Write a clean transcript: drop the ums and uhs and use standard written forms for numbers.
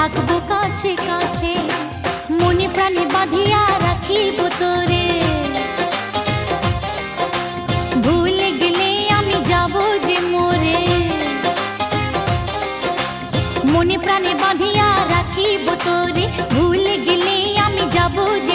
থাকবো কাছে কাছে, মনে প্রাণে বাঁধিয়া রাখিব তোরে। ভুলে গেলে আমি যাব যে মরে, মনে প্রাণে বাঁধিয়া রাখিব তোরে। ভুলে গেলে আমি যাব যে